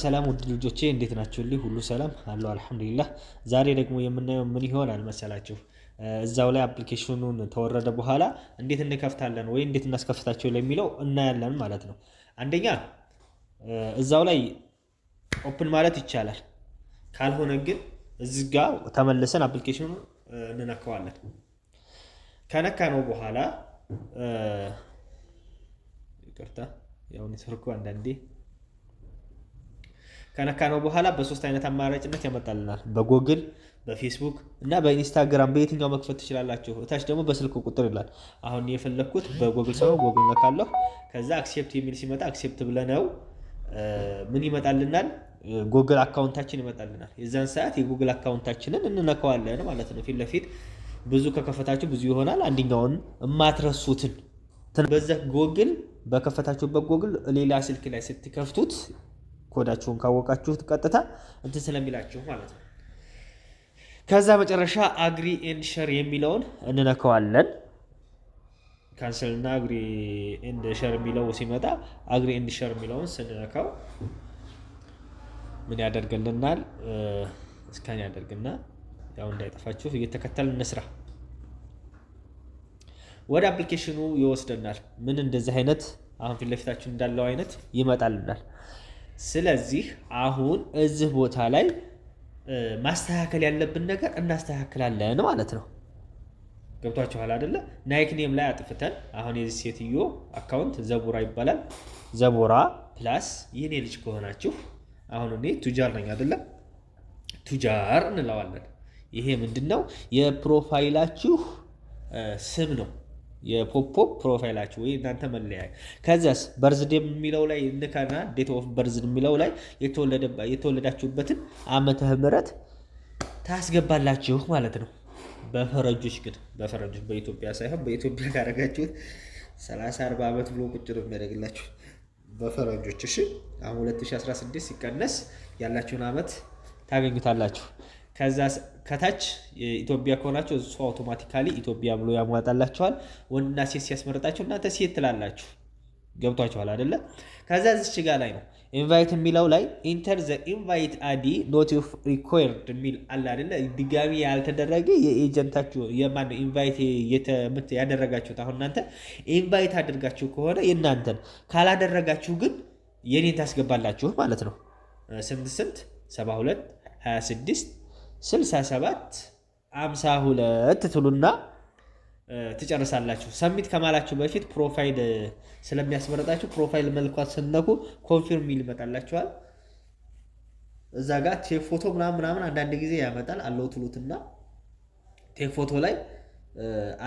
ሰላም ውድ ልጆቼ እንዴት ናችሁልኝ? ሁሉ ሰላም አለው አልሐምዱሊላህ። ዛሬ ደግሞ የምናየው ምን ይሆናል መሰላችሁ? እዛው ላይ አፕሊኬሽኑን ተወረደ በኋላ እንዴት እንከፍታለን ወይ እንዴት እናስከፍታቸው ለሚለው እናያለን ማለት ነው። አንደኛ እዛው ላይ ኦፕን ማለት ይቻላል። ካልሆነ ግን እዚህ ጋር ተመልሰን አፕሊኬሽኑን እንነካዋለን። ከነካ ነው በኋላ ይቅርታ ያው ኔትወርኩ አንዳንዴ ከነካ ነው በኋላ በሶስት አይነት አማራጭነት ያመጣልናል። በጎግል፣ በፌስቡክ እና በኢንስታግራም በየትኛው መክፈት ትችላላችሁ። እታች ደግሞ በስልክ ቁጥር ይላል። አሁን የፈለኩት በጎግል ሰው ጎግል ነካለሁ። ከዛ አክሴፕት የሚል ሲመጣ አክሴፕት ብለነው ምን ይመጣልናል? ጎግል አካውንታችን ይመጣልናል። የዛን ሰዓት የጎግል አካውንታችንን እንነካዋለን ማለት ነው። ፊት ለፊት ብዙ ከከፈታችሁ ብዙ ይሆናል። አንደኛውን የማትረሱትን በዛ ጎግል በከፈታችሁበት ጎግል ሌላ ስልክ ላይ ስትከፍቱት ኮዳችሁን ካወቃችሁት ቀጥታ እንትን ስለሚላችሁ ማለት ነው። ከዛ መጨረሻ አግሪ ኤንድ ሼር የሚለውን እንነካዋለን። ካንሰል እና አግሪ ኤንድ ሼር የሚለው ሲመጣ አግሪ ኤንድ ሼር የሚለውን ስንነካው ምን ያደርግልናል? እስካን ያደርግና ያው እንዳይጠፋችሁ እየተከተል እንስራ። ወደ አፕሊኬሽኑ ይወስደናል። ምን እንደዚህ አይነት አሁን ፊት ለፊታችን እንዳለው አይነት ይመጣልናል። ስለዚህ አሁን እዚህ ቦታ ላይ ማስተካከል ያለብን ነገር እናስተካክላለን ማለት ነው። ገብቷችኋል አይደለ? ናይክ ኔም ላይ አጥፍተን አሁን የዚህ ሴትዮ አካውንት ዘቡራ ይባላል። ዘቡራ ፕላስ የኔ ልጅ ከሆናችሁ አሁን እኔ ቱጃር ነኝ አይደለ? ቱጃር እንለዋለን። ይሄ ምንድነው? የፕሮፋይላችሁ ስም ነው። የፖፕ ፕሮፋይላችሁ ወይ እናንተ መለያ። ከዛስ በርዝዴ የሚለው ላይ እንካና ዴት ኦፍ በርዝ የሚለው ላይ የተወለዳችሁበትን ዓመተ ምህረት ታስገባላችሁ ማለት ነው። በፈረንጆች ግን በፈረንጆች በኢትዮጵያ ሳይሆን በኢትዮጵያ ካደረጋችሁት 30 40 ዓመት ብሎ ቁጭ ነው የሚያደርግላችሁ በፈረንጆች። እሺ አሁን 2016 ሲቀነስ ያላችሁን ዓመት ታገኙታላችሁ። ከዛ ከታች ኢትዮጵያ ከሆናችሁ እሱ አውቶማቲካሊ ኢትዮጵያ ብሎ ያሟጣላችኋል። ወንድና ሴት ሲያስመርጣችሁ እናንተ ሴት ትላላችሁ። ገብቷችኋል አይደለ? ከዛ እዚች ጋር ላይ ነው ኢንቫይት የሚለው ላይ ኢንተር ዘ ኢንቫይት አዲ ኖት ሪኳየርድ የሚል አለ አይደለ? ድጋሚ ያልተደረገ የኤጀንታችሁ የማን ኢንቫይት ያደረጋችሁት አሁን እናንተ ኢንቫይት አድርጋችሁ ከሆነ የእናንተን ካላደረጋችሁ ግን የኔን ታስገባላችሁ ማለት ነው። ስንት 72 26 67 52 ትሉና ትጨርሳላችሁ። ሰሚት ከማላችሁ በፊት ፕሮፋይል ስለሚያስመረጣችሁ ፕሮፋይል መልኳት ስነኩ ኮንፊርም ሚል ይመጣላችኋል። እዛ ጋር ቴክ ፎቶ ምናምን አንዳንድ ጊዜ ያመጣል አለው ትሉትና ቴክ ፎቶ ላይ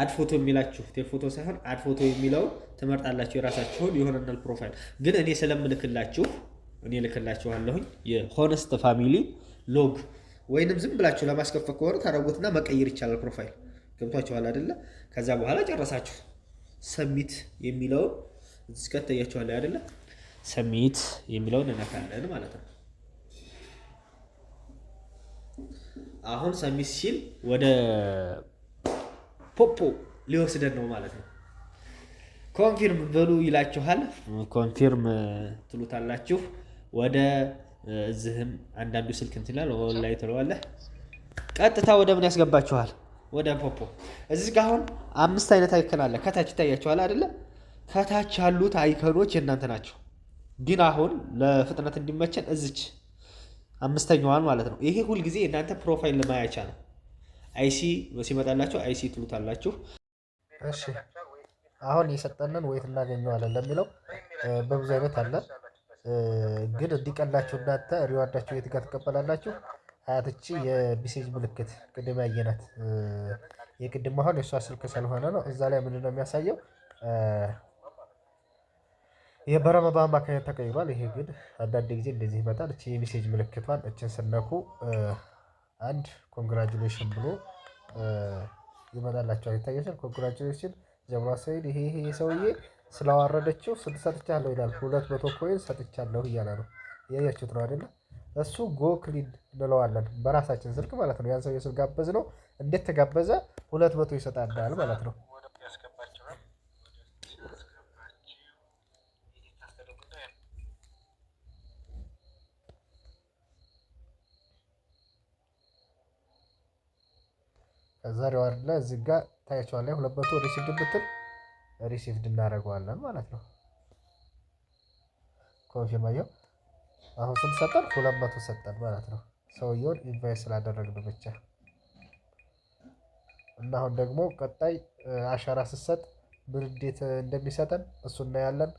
አድ ፎቶ የሚላችሁ ቴክ ፎቶ ሳይሆን አድ ፎቶ የሚለው ትመርጣላችሁ። የራሳችሁን ይሆነናል ፕሮፋይል ግን እኔ ስለምልክላችሁ እኔ ልክላችኋለሁኝ የሆነስት ፋሚሊ ሎግ ወይንም ዝም ብላችሁ ለማስከፈት ከሆነ ታረጉትና መቀየር ይቻላል ፕሮፋይል። ገብቷችኋል አይደለ? ከዛ በኋላ ጨረሳችሁ። ሰሚት የሚለውን እዚህ ጋር ታያችኋል አይደለ? ሰሚት የሚለውን እንነካለን ማለት ነው። አሁን ሰሚት ሲል ወደ ፖፖ ሊወስደን ነው ማለት ነው። ኮንፊርም በሉ ይላችኋል። ኮንፊርም ትሉታላችሁ። ወደ እዚህም አንዳንዱ ስልክ እንትን ይላል ኦንላይን ትለዋለህ። ቀጥታ ወደ ምን ያስገባችኋል? ወደ ፖፖ። እዚህ ጋር አሁን 5 አይነት አይከን አለ። ከታች ይታያችኋል አይደለ? ከታች ያሉት አይከኖች የእናንተ ናቸው። ግን አሁን ለፍጥነት እንዲመቸን እዚች 5ኛዋን ማለት ነው። ይሄ ሁል ጊዜ የእናንተ ፕሮፋይል ለማያቻ ነው። አይሲ ሲመጣላችሁ አይሲ ትሉታላችሁ። እሺ አሁን የሰጠንን ወይት እናገኘዋለን ለሚለው በብዙ አይነት አለ። ግን እንዲቀላችሁ እናንተ ሪዋርዳችሁ የት ጋር ትቀበላላችሁ? አያትቺ የሜሴጅ ምልክት ቅድም ያየናት የቅድም አሁን የሷ ስልክ ስለሆነ ነው። እዛ ላይ ምንድነው የሚያሳየው? የበረመዳን አማካኝነት ተቀይሯል። ይሄ ግን አንዳንድ ጊዜ እንደዚህ ይመጣል። እቺ የሜሴጅ ምልክቷን እችን ስነኩ አንድ ኮንግራቹሌሽን ብሎ ይመጣላችኋል። ይታያችኋል። ኮንግራቹሌሽን ጀምራ ሰይድ ይሄ ሰውዬ ስላዋረደችው ስንት ሰጥቻለሁ ይላል። 200 ኮይን ሰጥቻለሁ እያለ ነው። ያያችሁት ነው አይደለ? እሱ ጎ ክሊን እንለዋለን በራሳችን ስልክ ማለት ነው። ያን ሰው የስልክ ጋበዝ ነው። እንዴት ተጋበዘ 200 ይሰጣል ማለት ነው። ዛሬው አይደለ እዚህ ጋር ታያቸዋለህ 200 ሪሲቭድ ብትል ሪሲቭድ እናደርገዋለን ማለት ነው። ኮንፊርም አየው። አሁን ስንት ሰጠን? 200 ሰጠን ማለት ነው። ሰውየውን ኢንቫይት ስላደረግን ብቻ እና አሁን ደግሞ ቀጣይ አሻራ ስትሰጥ ምን እንዴት እንደሚሰጠን እሱ እናያለን።